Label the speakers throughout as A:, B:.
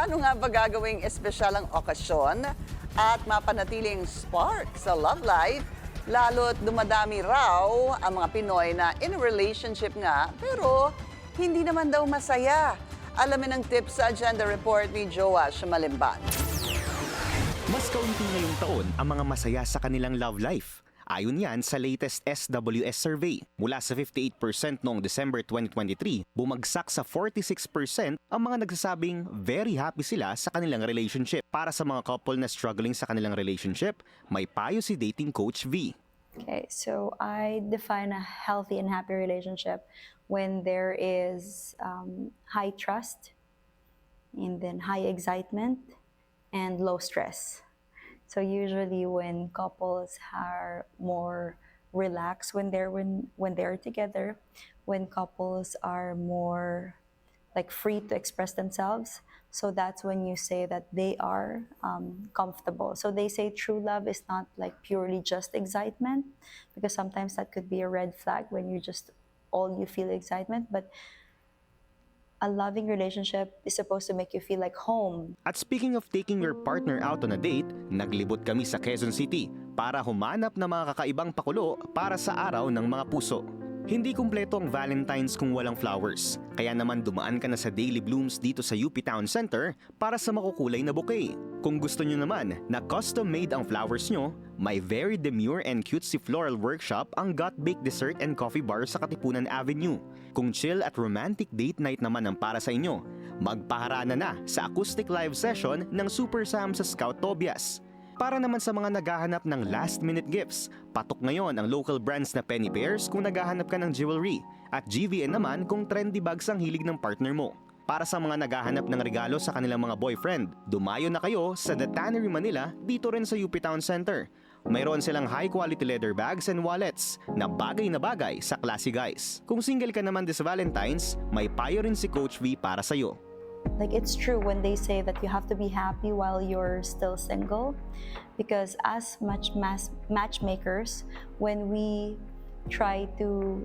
A: Paano nga ba gagawing espesyal ang okasyon at mapanatiling spark sa love life? Lalo't dumadami raw ang mga Pinoy na in a relationship nga pero hindi naman daw masaya. Alamin ang tips sa agenda report ni Joash Malimban.
B: Mas kaunti ngayong taon ang mga masaya sa kanilang love life. Ayon yan sa latest SWS survey. Mula sa 58% noong December 2023, bumagsak sa 46% ang mga nagsasabing very happy sila sa kanilang relationship. Para sa mga couple na struggling sa kanilang relationship, may payo si dating coach V.
C: Okay, so I define a healthy and happy relationship when there is high trust, and then high excitement, and low stress. So usually when couples are more relaxed when they're together, when couples are more like free to express themselves, so that's when you say that they are comfortable. So they say true love is not like purely just excitement, because sometimes that could be a red flag when you just all you feel excitement, but a loving relationship is supposed to make you feel like home.
B: At speaking of taking your partner out on a date, naglibot kami sa Quezon City para humanap ng mga kakaibang pakulo para sa araw ng mga puso. Hindi kumpleto ang Valentine's kung walang flowers. Kaya naman dumaan ka na sa Daily Blooms dito sa UP Town Center para sa makukulay na bouquet. Kung gusto nyo naman na custom-made ang flowers nyo, may very demure and cutesy floral workshop ang Got Baked Dessert and Coffee Bar sa Katipunan Avenue. Kung chill at romantic date night naman ang para sa inyo, magpaharana na sa acoustic live session ng Super Sam sa Scout Tobias. Para naman sa mga naghahanap ng last-minute gifts, patok ngayon ang local brands na Penny Pairs kung naghahanap ka ng jewelry, at GVN naman kung trendy bags ang hilig ng partner mo. Para sa mga naghahanap ng regalo sa kanilang mga boyfriend, dumayo na kayo sa The Tannery Manila dito rin sa UP Town Center. Mayroon silang high-quality leather bags and wallets na bagay sa classy guys. Kung single ka naman this Valentine's, may payo rin si Coach V para sa'yo.
C: Like, it's true when they say that you have to be happy while you're still single, because as matchmakers, when we try to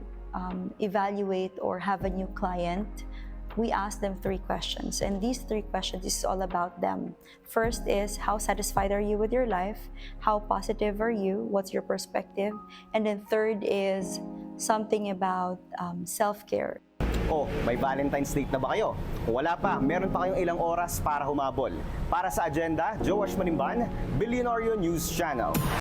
C: evaluate or have a new client, we ask them 3 questions, and these 3 questions is all about them. First is, how satisfied are you with your life? How positive are you? What's your perspective? And then third is something about self-care.
B: Oh, may Valentine's date na ba kayo? Kung wala pa, meron pa kayong ilang oras para humabol. Para sa agenda, Joash Malimban, Billionaire News Channel.